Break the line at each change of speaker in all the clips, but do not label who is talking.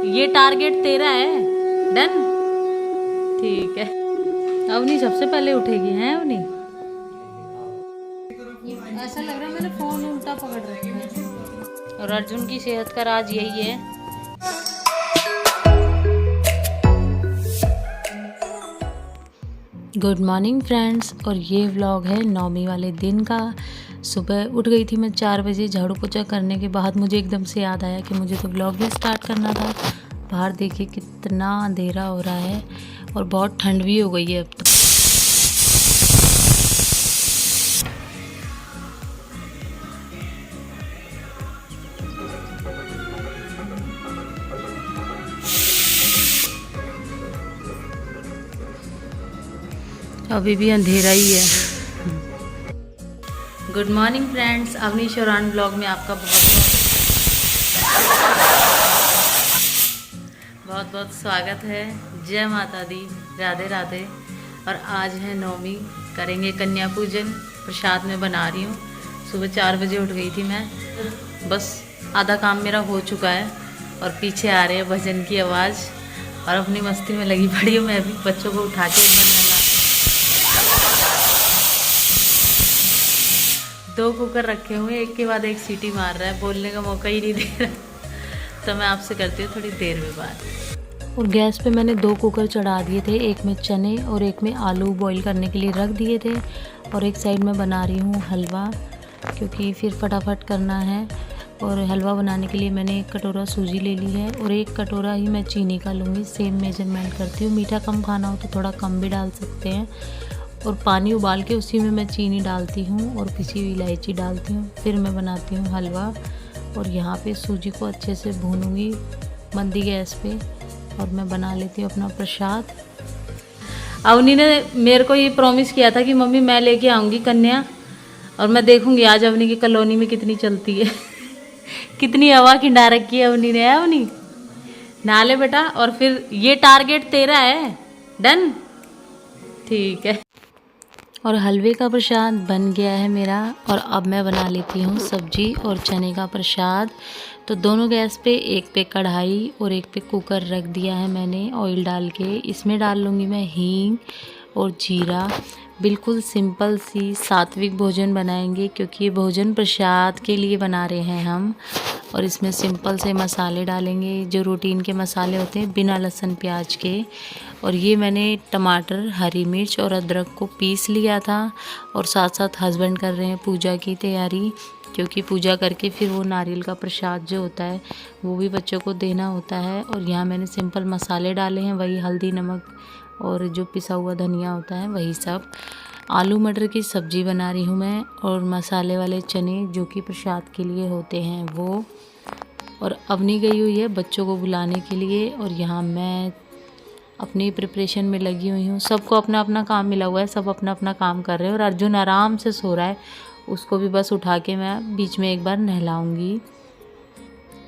ये टारगेट तेरा है। डन, ठीक है। अवनी सबसे पहले उठेगी, हैं अवनी? ऐसा लग रहा है मैंने फोन उल्टा पकड़ रखा है। और अर्जुन की सेहत का राज यही है। गुड मॉर्निंग फ्रेंड्स, और ये व्लॉग है नौमी वाले दिन का। सुबह उठ गई थी मैं 4 बजे। झाड़ू पोछा करने के बाद मुझे एकदम से याद आया कि मुझे तो व्लॉग भी स्टार्ट करना था। बाहर देखिए कितना अंधेरा हो रहा है और बहुत ठंड भी हो गई है अब तो। अभी भी अंधेरा ही है। Good morning friends, Avni Shauran blog में आपका बहुत बहुत स्वागत है। जय माता दी, राधे राधे। और आज है नौमी, करेंगे कन्या पूजन। प्रसाद में बना रही हूँ। सुबह 4 बजे उठ गई थी मैं। बस आधा काम मेरा हो चुका है और पीछे आ रहे हैं भजन की आवाज़ और अपनी मस्ती में लगी पड़ी हूँ मैं भी। बच्चों को उठा के ऊपर 2 कुकर रखे हुए, एक के बाद एक सीटी मार रहा है, बोलने का मौका ही नहीं दे रहा। तो मैं आपसे करती हूँ थोड़ी देर में बात। और गैस पे मैंने 2 कुकर चढ़ा दिए थे, एक में चने और एक में आलू बॉईल करने के लिए रख दिए थे। और एक साइड में बना रही हूँ हलवा, क्योंकि फिर फटाफट करना है। और हलवा बनाने के लिए मैंने 1 कटोरा सूजी ले ली है और 1 कटोरा ही मैं चीनी का लूँगी। सेम मेजरमेंट करती हूँ। मीठा कम खाना हो तो थोड़ा कम भी डाल सकते हैं। और पानी उबाल के उसी में मैं चीनी डालती हूँ और पिसी हुई इलायची डालती हूँ। फिर मैं बनाती हूँ हलवा। और यहाँ पे सूजी को अच्छे से भूनूंगी मंदी गैस पे और मैं बना लेती हूँ अपना प्रसाद। अवनी ने मेरे को ये प्रॉमिस किया था कि मम्मी मैं लेके आऊँगी कन्या, और मैं देखूँगी आज अवनी की कॉलोनी में कितनी चलती है। कितनी हवा खिंडा रखी है अवनी ने। अवनी नहा ले बेटा, और फिर ये टारगेट तेरा है। डन, ठीक है। और हलवे का प्रसाद बन गया है मेरा। और अब मैं बना लेती हूँ सब्जी और चने का प्रसाद। तो दोनों गैस पे, एक पे कढ़ाई और एक पे कुकर रख दिया है मैंने ऑयल डाल के। इसमें डाल लूँगी मैं हींग और जीरा। बिल्कुल सिंपल सी सात्विक भोजन बनाएंगे, क्योंकि ये भोजन प्रसाद के लिए बना रहे हैं हम। और इसमें सिंपल से मसाले डालेंगे, जो रूटीन के मसाले होते हैं, बिना लहसुन प्याज के। और ये मैंने टमाटर, हरी मिर्च और अदरक को पीस लिया था। और साथ साथ हस्बैंड कर रहे हैं पूजा की तैयारी, क्योंकि पूजा करके फिर वो नारियल का प्रसाद जो होता है वो भी बच्चों को देना होता है। और यहाँ मैंने सिंपल मसाले डाले हैं, वही हल्दी, नमक और जो पिसा हुआ धनिया होता है वही सब। आलू मटर की सब्ज़ी बना रही हूँ मैं, और मसाले वाले चने जो कि प्रसाद के लिए होते हैं वो। और अवनी गई हुई है बच्चों को बुलाने के लिए, और यहाँ मैं अपनी प्रिपरेशन में लगी हुई हूँ। सबको अपना अपना काम मिला हुआ है, सब अपना अपना काम कर रहे हैं। और अर्जुन आराम से सो रहा है, उसको भी बस उठा के मैं बीच में एक बार नहलाऊँगी।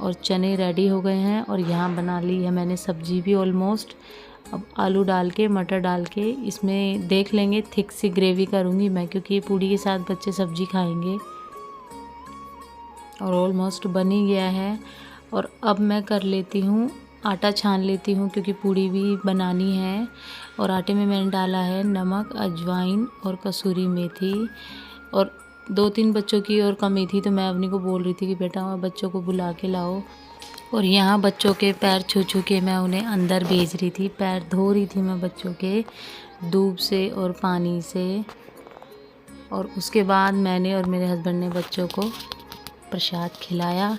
और चने रेडी हो गए हैं और यहाँ बना ली है मैंने सब्जी भी ऑलमोस्ट। अब आलू डाल के, मटर डाल के इसमें देख लेंगे, थिक सी ग्रेवी करूँगी मैं, क्योंकि ये पूड़ी के साथ बच्चे सब्जी खाएंगे। और ऑलमोस्ट बन ही गया है। और अब मैं कर लेती हूँ, आटा छान लेती हूँ, क्योंकि पूड़ी भी बनानी है। और आटे में मैंने डाला है नमक, अजवाइन और कसूरी मेथी। और 2-3 बच्चों की और कमी थी, तो मैं अवनी को बोल रही थी कि बेटा बच्चों को बुला के लाओ। और यहाँ बच्चों के पैर छू छू के मैं उन्हें अंदर भेज रही थी। पैर धो रही थी मैं बच्चों के धूप से और पानी से। और उसके बाद मैंने और मेरे हस्बैंड ने बच्चों को प्रसाद खिलाया।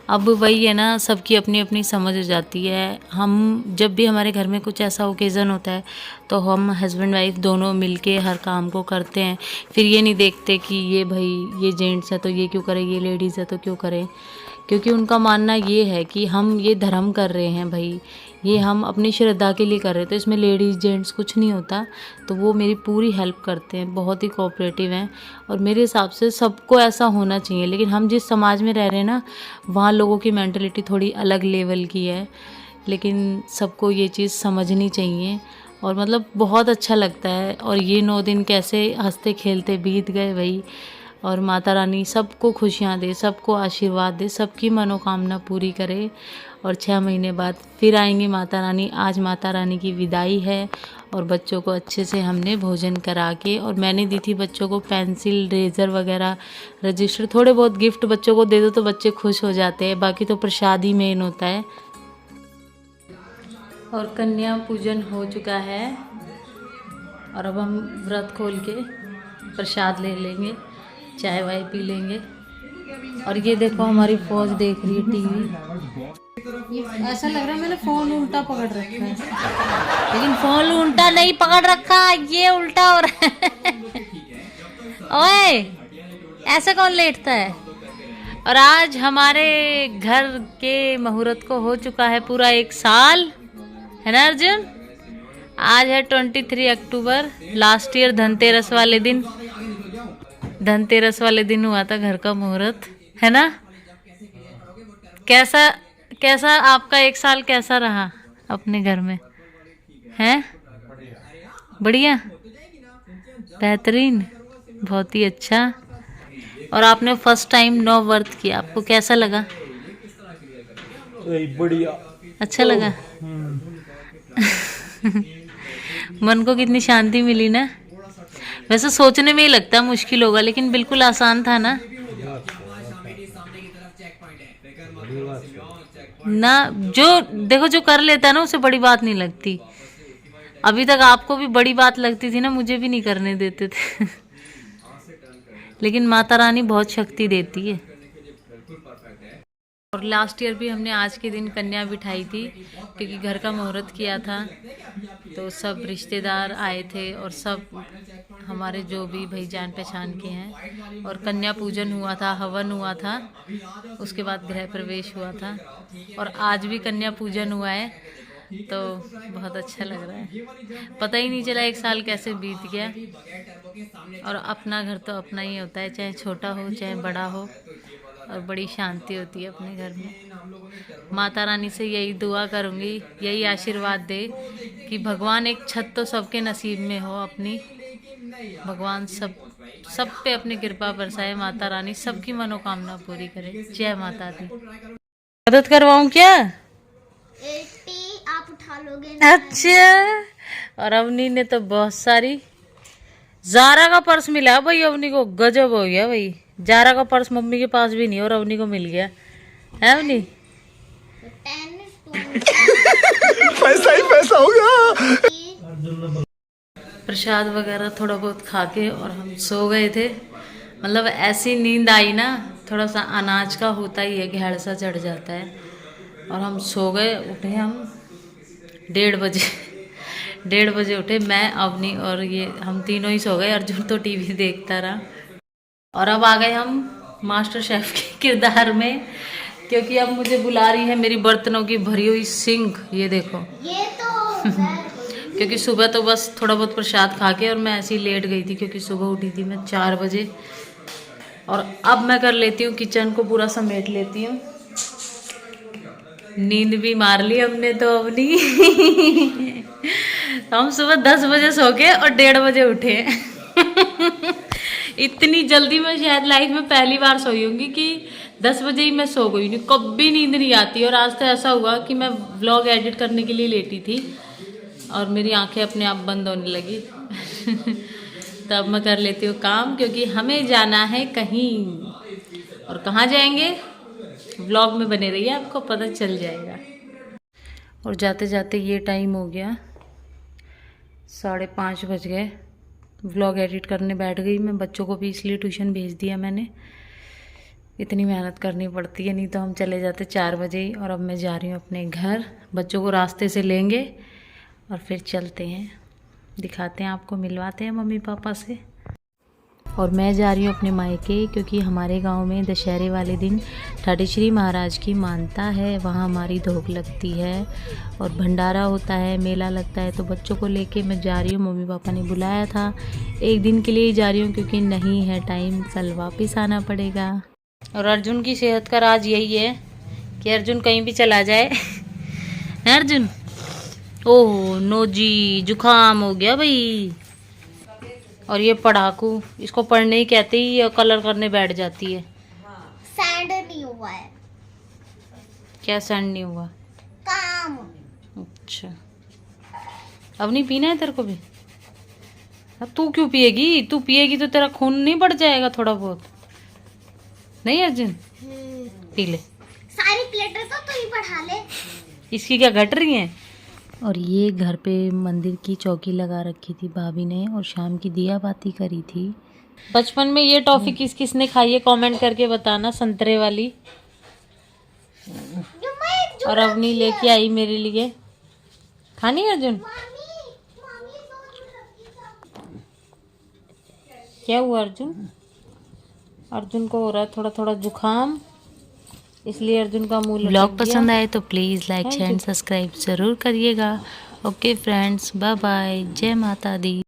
अब वही है ना, सबकी अपनी अपनी समझ हो जाती है। हम जब भी हमारे घर में कुछ ऐसा ओकेज़न होता है तो हम हस्बैंड वाइफ दोनों मिलके हर काम को करते हैं। फिर ये नहीं देखते कि ये भाई ये जेंट्स है तो ये क्यों करें, ये लेडीज़ है तो क्यों करें। क्योंकि उनका मानना ये है कि हम ये धर्म कर रहे हैं भाई, ये हम अपनी श्रद्धा के लिए कर रहे हैं, तो इसमें लेडीज़ जेंट्स कुछ नहीं होता। तो वो मेरी पूरी हेल्प करते हैं, बहुत ही कोऑपरेटिव हैं। और मेरे हिसाब से सबको ऐसा होना चाहिए। लेकिन हम जिस समाज में रह रहे हैं ना, वहाँ लोगों की मेंटलिटी थोड़ी अलग लेवल की है, लेकिन सबको ये चीज़ समझनी चाहिए। और मतलब बहुत अच्छा लगता है। और ये 9 दिन कैसे हंसते खेलते बीत गए भाई। और माता रानी सबको खुशियाँ दे, सबको आशीर्वाद दे, सबकी मनोकामना पूरी करे। और 6 महीने बाद फिर आएंगे माता रानी। आज माता रानी की विदाई है और बच्चों को अच्छे से हमने भोजन करा के, और मैंने दी थी बच्चों को पेंसिल, रेज़र वगैरह, रजिस्टर, थोड़े बहुत गिफ्ट बच्चों को दे दो तो बच्चे खुश हो जाते हैं, बाकी तो प्रसाद ही मेन होता है। और कन्या पूजन हो चुका है और अब हम व्रत खोल के प्रसाद ले लेंगे, चाय वाय पी लेंगे। और ये देखो हमारी फौज देख रही है टीवी। ये ऐसा लग रहा है मैंने फोन उल्टा पकड़ रखा है, लेकिन फोन उल्टा नहीं पकड़ रखा, ये उल्टा हो रहा है। ओए ऐसे कौन लेटता है। और आज हमारे घर के मुहूर्त को हो चुका है पूरा 1 साल, है ना अर्जुन। आज है 23 अक्टूबर। लास्ट ईयर धनतेरस वाले दिन, धनतेरस वाले दिन हुआ था घर का मुहूर्त, है ना। कैसा आपका 1 साल कैसा रहा अपने घर में, हैं? बढ़िया, बेहतरीन, बहुत ही अच्छा। और आपने फर्स्ट टाइम 9 व्रत किया, आपको कैसा लगा?
बढ़िया,
अच्छा लगा। मन को कितनी शांति मिली ना। वैसे सोचने में ही लगता मुश्किल होगा, लेकिन बिल्कुल आसान था ना। ना जो देखो जो कर लेता है ना उसे बड़ी बात नहीं लगती। अभी तक आपको भी बड़ी बात लगती थी ना, मुझे भी नहीं करने देते थे। लेकिन माता रानी बहुत शक्ति देती है। और लास्ट ईयर भी हमने आज के दिन कन्या बिठाई थी, क्योंकि घर का मुहूर्त किया था, तो सब रिश्तेदार आए थे और सब हमारे जो भी भाई जान पहचान के हैं। और कन्या पूजन हुआ था, हवन हुआ था, उसके बाद गृह प्रवेश हुआ था, और आज भी कन्या पूजन हुआ है। तो बहुत अच्छा लग रहा है, पता ही नहीं चला 1 साल कैसे बीत गया। और अपना घर तो अपना ही होता है, चाहे छोटा हो चाहे बड़ा हो, और बड़ी शांति होती है अपने घर में। माता रानी से यही दुआ करूँगी, यही आशीर्वाद दे कि भगवान एक छत तो सबके नसीब में हो अपनी, भगवान सब पे अपनी कृपा बरसाए, माता रानी सबकी मनोकामना पूरी करे। जय माता दी। मदद करवाऊं क्या?
आप उठा लोगे ना?
अच्छा। और अवनी ने तो बहुत सारी, जारा का पर्स मिला भाई अवनी को, गजब हो गया भाई। जारा का पर्स मम्मी के पास भी नहीं और अवनी को मिल गया है। अवनी
पैसा ही पैसा होगा।
प्रसाद वगैरह थोड़ा बहुत खा के और हम सो गए थे। मतलब ऐसी नींद आई ना, थोड़ा सा अनाज का होता ही है, घेड़ सा चढ़ जाता है, और हम सो गए। उठे हम 1:30 बजे उठे, मैं, अवनी और ये, हम तीनों ही सो गए। अर्जुन तो टीवी देखता रहा। और अब आ गए हम मास्टर शेफ के किरदार में, क्योंकि अब मुझे बुला रही है मेरी बर्तनों की भरी हुई सिंक। ये देखो,
ये तो
क्योंकि सुबह तो बस थोड़ा बहुत प्रसाद खा के और मैं ऐसे ही लेट गई थी, क्योंकि सुबह उठी थी मैं 4 बजे। और अब मैं कर लेती हूँ, किचन को पूरा समेट लेती हूँ। नींद भी मार ली हमने तो अपनी। हम सुबह 10 बजे सो के और 1:30 बजे उठे। इतनी जल्दी मैं शायद लाइफ में पहली बार सोई होंगी कि 10 बजे ही मैं सो गई। नहीं, कभी नींद नहीं आती। और आज तो ऐसा हुआ कि मैं व्लॉग एडिट करने के लिए लेटी थी और मेरी आंखें अपने आप बंद होने लगी। तो अब मैं कर लेती हूँ काम, क्योंकि हमें जाना है कहीं। और कहाँ जाएंगे, व्लॉग में बने रहिए, आपको पता चल जाएगा। और जाते जाते ये टाइम हो गया, 5:30 बज गए। व्लॉग एडिट करने बैठ गई मैं। बच्चों को भी इसलिए ट्यूशन भेज दिया मैंने, इतनी मेहनत करनी पड़ती है, नहीं तो हम चले जाते 4 बजे ही। और अब मैं जा रही हूँ अपने घर, बच्चों को रास्ते से लेंगे और फिर चलते हैं, दिखाते हैं आपको, मिलवाते हैं मम्मी पापा से। और मैं जा रही हूँ अपने मायके, क्योंकि हमारे गांव में दशहरे वाले दिन ठाटेश्वरी महाराज की मानता है, वहाँ हमारी धोख लगती है और भंडारा होता है, मेला लगता है। तो बच्चों को लेके मैं जा रही हूँ, मम्मी पापा ने बुलाया था। 1 दिन के लिए ही जा रही हूँ, क्योंकि नहीं है टाइम, कल वापस आना पड़ेगा। और अर्जुन की सेहत का राज यही है कि अर्जुन कहीं भी चला जाए। है अर्जुन? ओह नो जी, जुकाम हो गया भाई। और ये पढ़ाकू, इसको पढ़ने ही कहते ही, ये कलर करने बैठ जाती है।
सैंड नहीं हुआ है।
क्या सेंड नहीं हुआ?
काम।
अच्छा, अब नहीं पीना है तेरे को भी? अब तू क्यों पिएगी? तू पिएगी तो तेरा खून नहीं बढ़ जाएगा थोड़ा बहुत? नहीं अर्जुन, पी ले।
सारी प्लेटें तो तू ही बढ़ा ले।
इसकी क्या घट रही है? और ये घर पे मंदिर की चौकी लगा रखी थी भाभी ने और शाम की दिया बाती करी थी। बचपन में ये टॉफी किस किस ने खाई है कमेंट करके बताना, संतरे वाली। और अवनी लेके आई मेरे लिए। खानी है अर्जुन? क्या हुआ अर्जुन? अर्जुन को हो रहा है थोड़ा थोड़ा जुकाम, इसलिए अर्जुन का मुंह लटक गया। ब्लॉग पसंद आए तो please like share and subscribe ज़रूर करिएगा। ओके फ्रेंड्स, बाय बाय, जय माता दी।